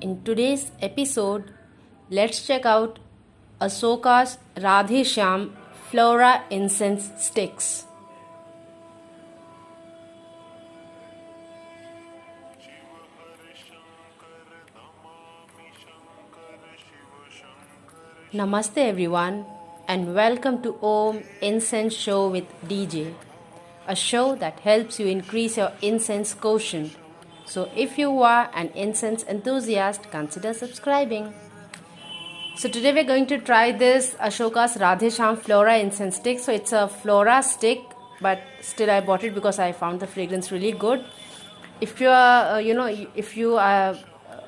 In today's episode, let's check out Asoka's Radhe Shyam Flora Incense Sticks. Namaste everyone and welcome to Om Incense Show with DJ, a show that helps you increase your incense quotient. So if you are an incense enthusiast, consider subscribing. So today we're going to try this Asoka's Radhe Shyam Flora Incense Stick. So it's a Flora stick, but still I bought it because I found the fragrance really good. If you are, if you are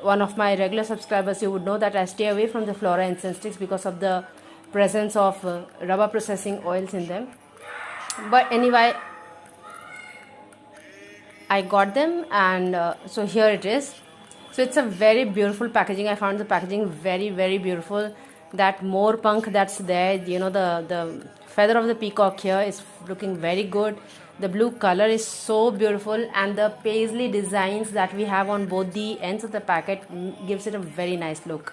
one of my regular subscribers, you would know that I stay away from the Flora incense sticks because of the presence of rubber processing oils in them. But anyway, I got them, and so here it is. So it's a very beautiful packaging. I found the packaging very beautiful. That more punk that's there, the feather of the peacock here is looking very good. The blue color is so beautiful, and the paisley designs that we have on both the ends of the packet gives it a very nice look.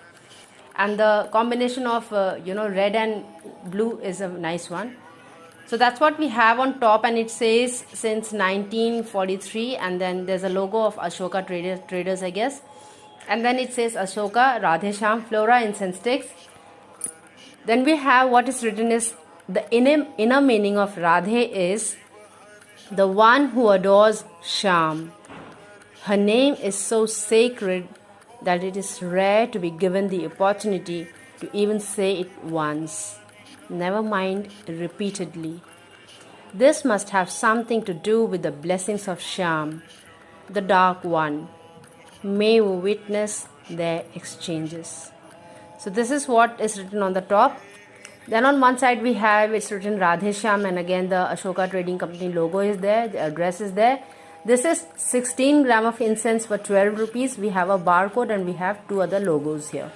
And the combination of red and blue is a nice one. So that's what we have on top, and it says since 1943, and then there's a logo of Asoka traders, I guess. And then it says Asoka Radhe Shyam Flora Incense Sticks. Then we have what is written is the inner meaning of Radhe is the one who adores Shyam. Her name is so sacred that it is rare to be given the opportunity to even say it once, never mind repeatedly. This must have something to do with the blessings of Shyam, the Dark One. May we witness their exchanges. So this is what is written on the top. Then on one side we have it's written Radhe Shyam, and again the Asoka Trading Company logo is there, the address is there. This is 16 gram of incense for 12 rupees. We have a barcode and we have two other logos here.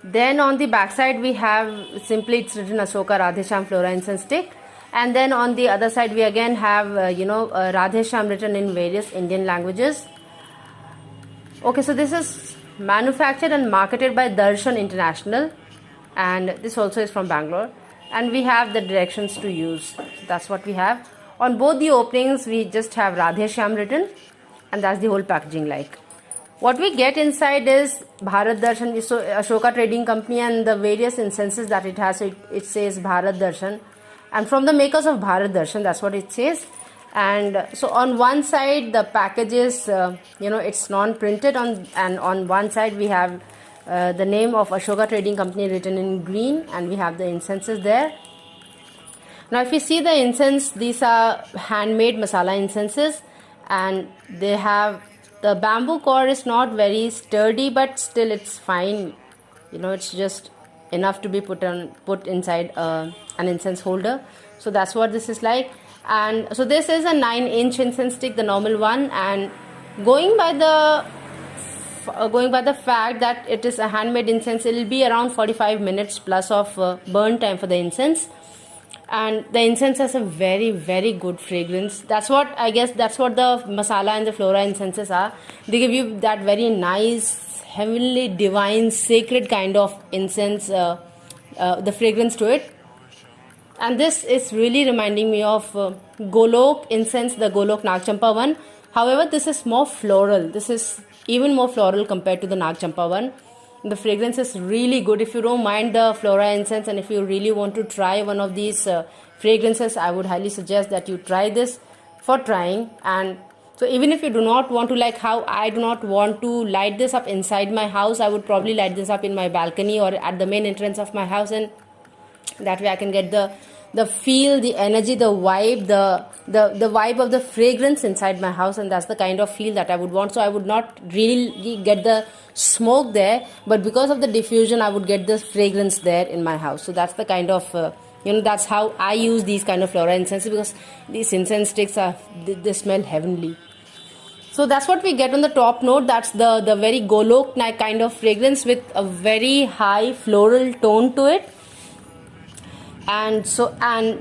Then on the back side we have simply it's written Asoka Radhe Shyam Flora Incense Stick. And then on the other side we again have Radhe Shyam written in various Indian languages. Okay, so this is manufactured and marketed by Darshan International, and this also is from Bangalore. And we have the directions to use. So that's what we have. On both the openings we just have Radhe Shyam written, and that's the whole packaging like. What we get inside is Bharat Darshan, so Asoka Trading Company, and the various incenses that it has. So it says Bharat Darshan, and from the makers of Bharat Darshan, that's what it says. And so on one side the package is it's non-printed, and on one side we have the name of Asoka Trading Company written in green, and we have the incenses there. Now if you see the incense, these are handmade masala incenses, and they have the bamboo core is not very sturdy, but still it's fine. It's just enough to be put inside an incense holder. So that's what this is like. And so this is a 9-inch incense stick, the normal one, and going by the fact that it is a handmade incense, it will be around 45 minutes plus of burn time for the incense. And the incense has a very good fragrance. That's what the masala and the flora incenses are. They give you that very nice, heavenly, divine, sacred kind of incense, the fragrance to it. And this is really reminding me of Golok incense, the Golok Nagchampa one. However, this is more floral. This is even more floral compared to the Nagchampa one. The fragrance is really good. If you don't mind the Flora incense, and if you really want to try one of these fragrances, I would highly suggest that you try this for trying. And so even if you do not want to, like how I do not want to light this up inside my house, I would probably light this up in my balcony or at the main entrance of my house, and that way I can get the feel, the energy, the vibe, the vibe of the fragrance inside my house, and that's the kind of feel that I would want. So I would not really get the smoke there, but because of the diffusion I would get the fragrance there in my house. So that's the kind of that's how I use these kind of flora incenses, because these incense sticks they smell heavenly. So that's what we get on the top note. That's the very Golok kind of fragrance with a very high floral tone to it. And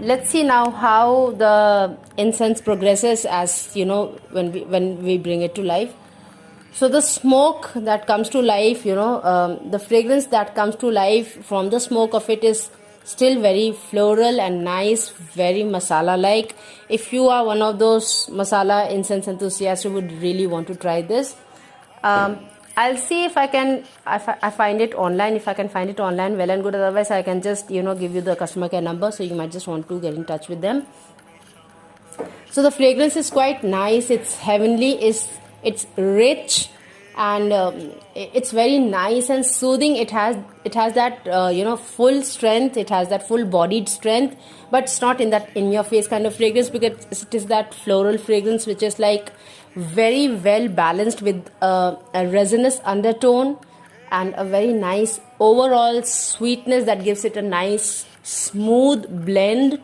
let's see now how the incense progresses, as when we bring it to life. So the smoke that comes to life, the fragrance that comes to life from the smoke of it is still very floral and nice, very masala like. If you are one of those masala incense enthusiasts who would really want to try this, I'll see if I can, if I find it online. If I can find it online, well and good. Otherwise, I can just give you the customer care number, so you might just want to get in touch with them. So the fragrance is quite nice. It's heavenly. It's rich, and it's very nice and soothing. It has that full strength. It has that full bodied strength, but it's not in that in your face kind of fragrance, because it is that floral fragrance which is like very well balanced with a resinous undertone and a very nice overall sweetness that gives it a nice smooth blend.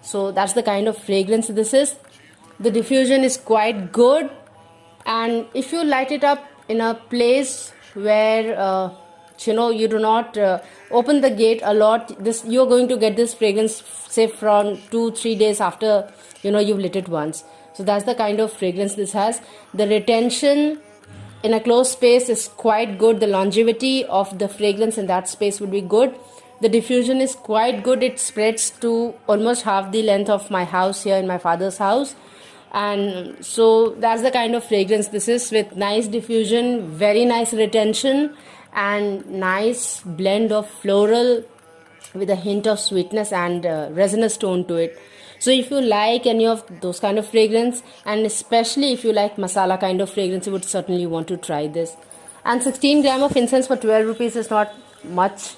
So that's the kind of fragrance this is. The diffusion is quite good, and if you light it up in a place where you do not open the gate a lot, you're going to get this fragrance say from 2-3 days after you've lit it once. So that's the kind of fragrance this has. The retention in a closed space is quite good. The longevity of the fragrance in that space would be good. The diffusion is quite good. It spreads to almost half the length of my house here in my father's house. And so that's the kind of fragrance this is, with nice diffusion, very nice retention, and nice blend of floral with a hint of sweetness and resinous tone to it. So if you like any of those kind of fragrance, and especially if you like masala kind of fragrance, you would certainly want to try this. And 16 gram of incense for 12 rupees is not much.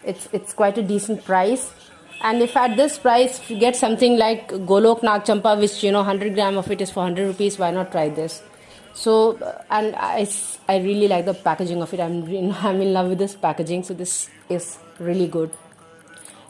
It's quite a decent price. And if at this price if you get something like Golok Nag Champa, which 100 gram of it is for 100 rupees, why not try this? So and I really like the packaging of it. I'm in love with this packaging. So this is really good.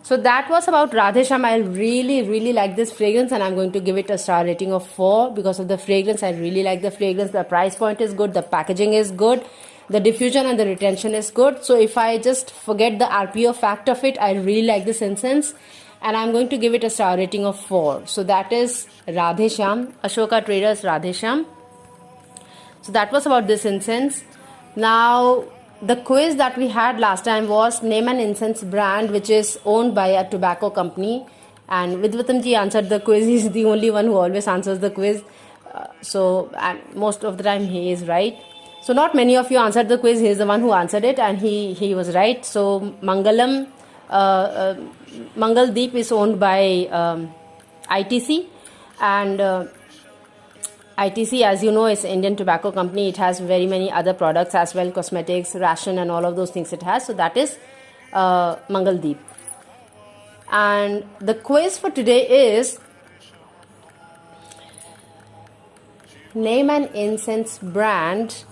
So that was about Radhe Shyam. I really like this fragrance, and I'm going to give it a star rating of 4 because of the fragrance. I really like the fragrance. The price point is good. The packaging is good. The diffusion and the retention is good. So if I just forget the RPO fact of it, I really like this incense, and I'm going to give it a star rating of 4. So that is Radhe Shyam, Asoka Traders Radhe Shyam. So that was about this incense. Now, the quiz that we had last time was name an incense brand which is owned by a tobacco company, and Vidvatamji answered the quiz. He's the only one who always answers the quiz, and most of the time he is right. So not many of you answered the quiz. He is the one who answered it, and he was right. So Mangal Deep is owned by ITC, and ITC, as you know, is an Indian tobacco company. It has very many other products as well, cosmetics, ration, and all of those things it has. So that is Mangal Deep. And the quiz for today is name an incense brand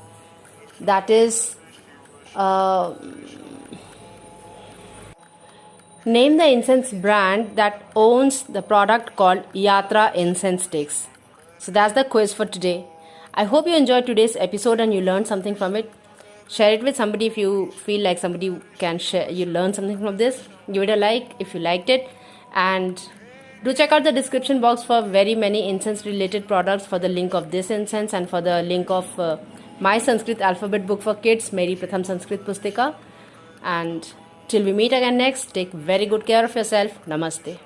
that is name the incense brand that owns the product called Yatra Incense Sticks. So that's the quiz for today. I hope you enjoyed today's episode and you learned something from it. Share it with somebody if you feel like somebody can share. You learn something from this. Give it a like if you liked it, and do check out the description box for very many incense related products, for the link of this incense and for the link of my Sanskrit alphabet book for kids, Meri Pratham Sanskrit Pustika. And till we meet again next, take very good care of yourself. Namaste.